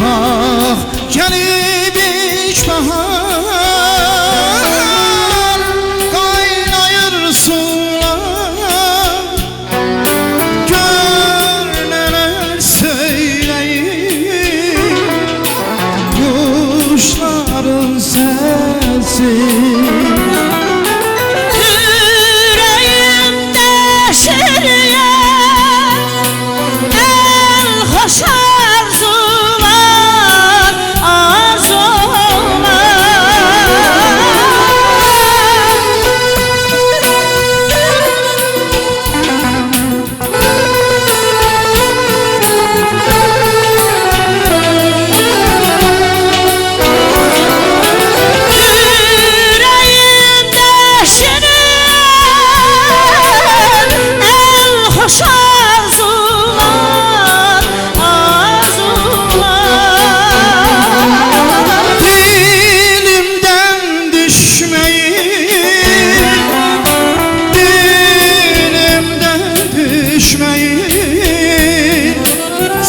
Ah, gelip ilk bahar kaynayır sular, gör neler söyleyip kuşların sesi.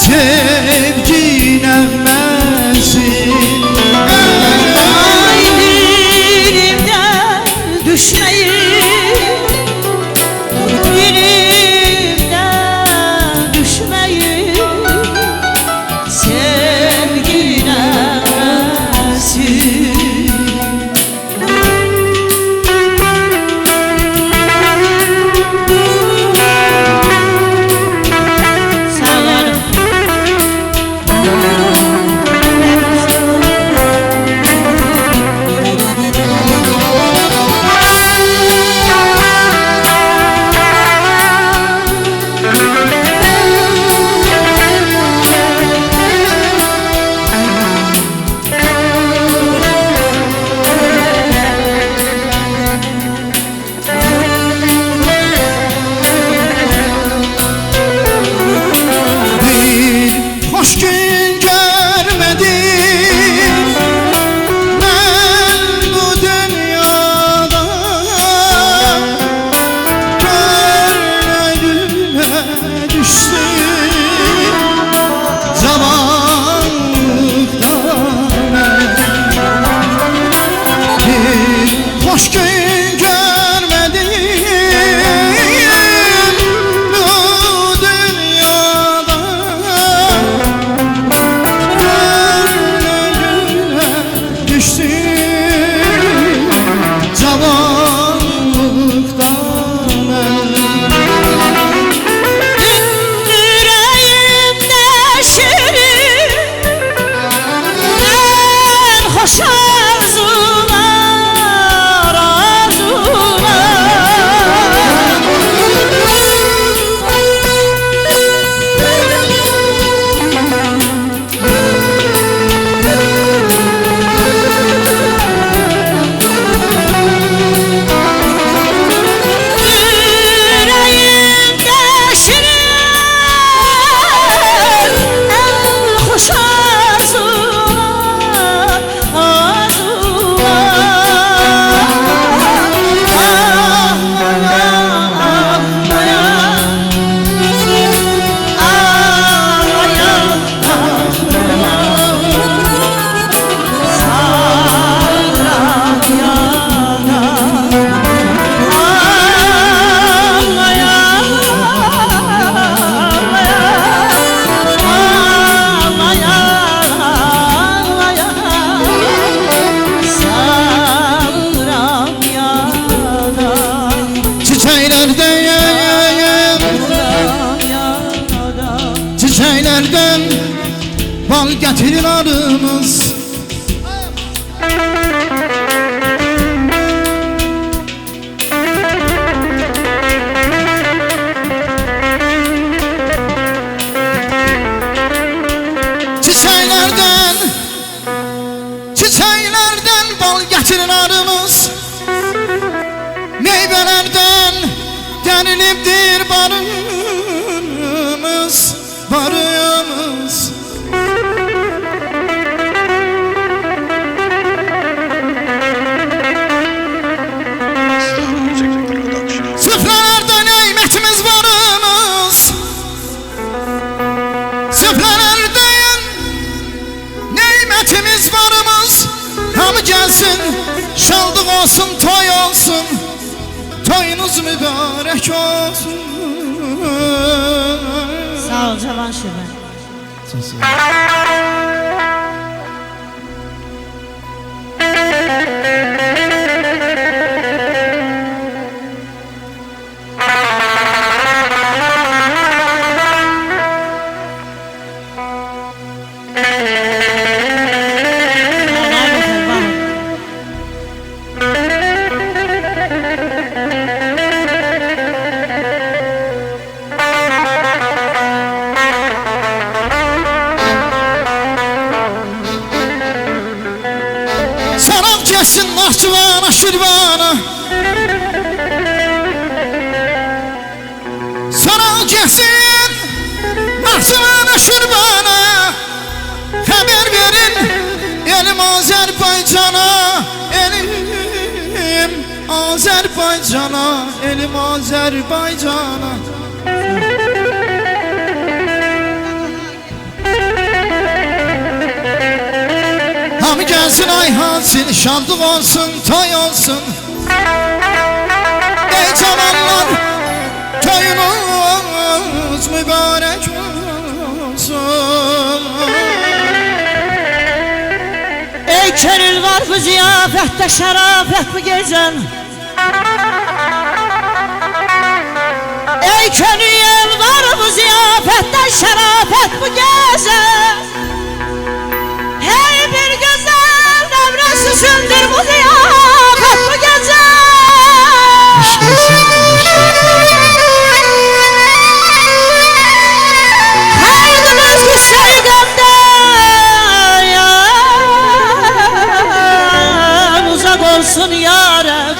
Sevgi nəğməsi dilimdən düşməyin, dilimdən düşməyin, sevgi nəğməsi. Hoş gün görmedim ben bu dünyada, gönlüme düştüm zamanlıktan. Bir hoş gün görmedim bu dünyada, çiçeklerden bal getirir arımız. olsun, toyunuz mübarek olsun. Sağ ol Cavan Şöben. Salam gelsin Nahçıvana, Şirvana. Salam gelsin Nahçıvana, Şirvana. Haber verin elim Azerbaycan'a, elim Azerbaycan'a, elim Azerbaycan'a. Hamı gelsin Ayhansın, şadlık olsun, toy olsun. Ey cavanlar, toyunuz mübarek olsun. Ey körül var bu ziyafette, şerafet bu gecen. Ey körül var bu ziyafette, şerafet bu gecen. Hey bir güzel devresi sündür bu ziyafet bu gece. Haydınız bu sevdamdan uzak olsun yarım.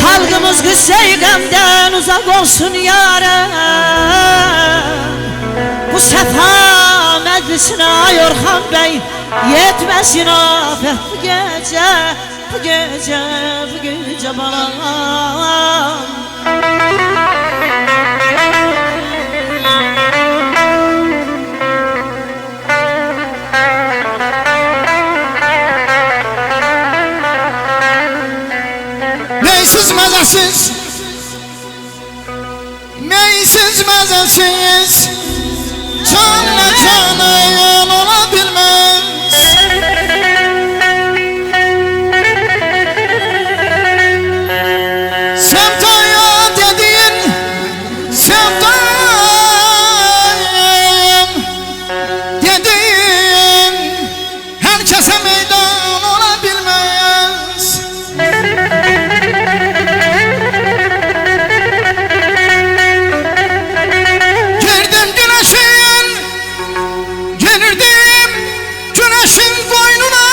Halkımız güzel gamdan uzak olsun yarım. Bu sefa meclisine ay Orhan Bey yetmesin afet bu gece, bu gece, bu gece bana. Meysiz mezesiz, meysiz mezesiz, canla canın olabilmez. Sevdaya dediğin, sevdayım dediğin, herkese meydan olabilmez. Girdim güneşin, girdim güneşin koynuna.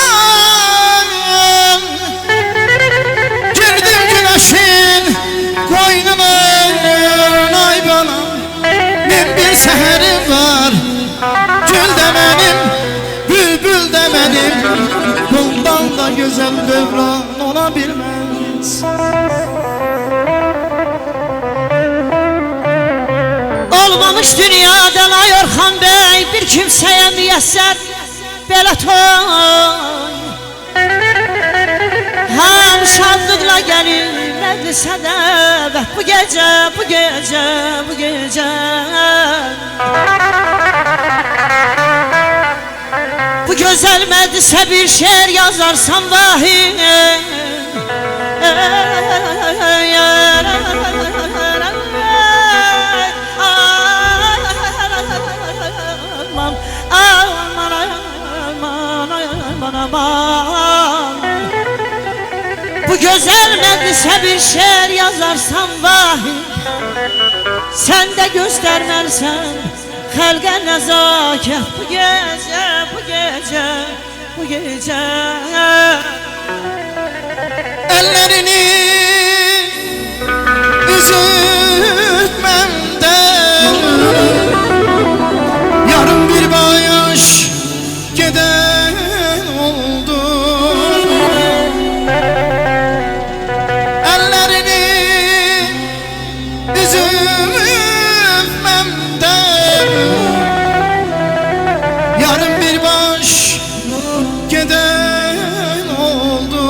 Girdim güneşin koynuna. Ay bana, bin bir seherim var. Gül de benim, bülbül de benim. Bundan da güzel devran olabilmez. Olmamış dünyadan ay Orhan Bey bir kimseye müyesser belə toy. Ham şadlıkla gelir meclise davet bu gece, bu gece, bu gece. Bu güzel meclise bir şiir yazarsam vahiy. Bu güzel meclise bir şiir yazarsam vahiy. Sen de göstermezsen halka nezaket bu gece, bu gece, bu gece. Ellerini üzültmem de yarın bir bayaş geden oldu. Ellerini üzültmem de yarın bir baş geden oldu.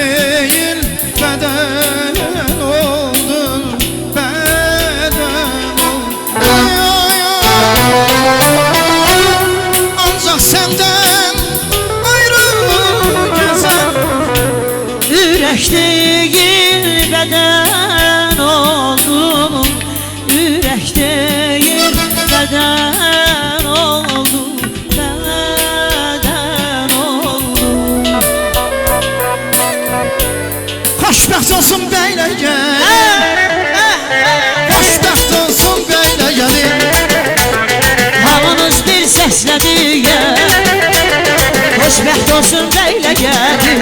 değil beden oldun, beden oldun. Ancak senden ayrı gezen Ürək değil beden oldum, ürək değil beden oldum, beden oldum. Xoşbəxt olsun belə gəl, xoşbəxt olsun belə gəlin. Hamınız bir səslədir, xoşbəxt olsun belə gəlin.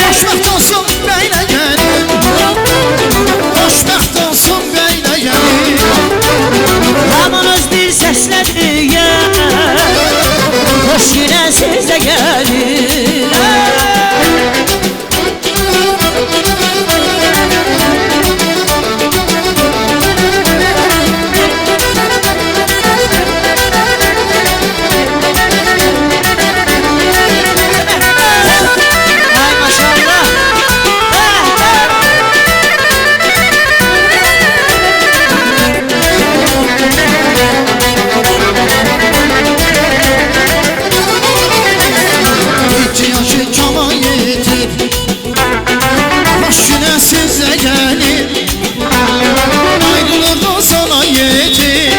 Xoşbəxt olsun belə gəlin, xoşbəxt olsun belə gəlin. Hamınız bir səslədir, xoş günə siz də gəlin. Ay maşallah. İki yaşı kama yetir, xoş günə sizə gəlir. Ayrılığı sana yetir,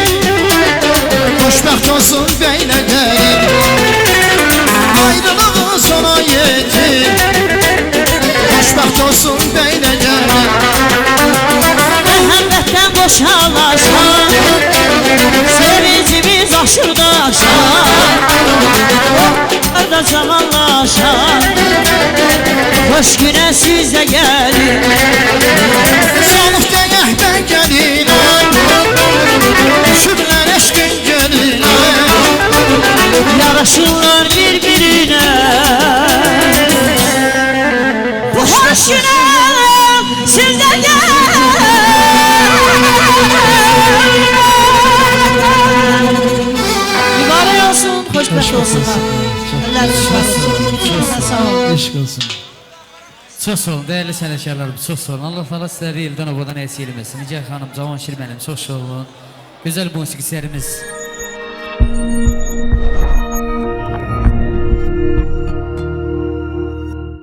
xoşbəxt olsun belə gəlin. Ayrılığı sana yetir, xoşbəxt olsun belə gəlin. Məhəbbətdən boşalarsan, sevincimiz aşırdaşar. Arda zamanlaşar, xoş günə siz də gəlin. Salıq deyəkdə gəlinəm, düşüblər eşqin gəlinə. Yaraşırlar bir-birinə. Xoş günə siz də gəlin. Mübarək olsun, xoşbəxt olsunlar. Əlləriniz mübarək olsun. Sağ olun. Eşq olsun. Çox sağ olun, değerli sənətkarlarım, çox sağ olun. Allah Allah sizləri ildən obadan əksik eləməsin. Nigar xanım, Cavanşir mənim, çox sağ olun. Gözəl musiqislərimiz.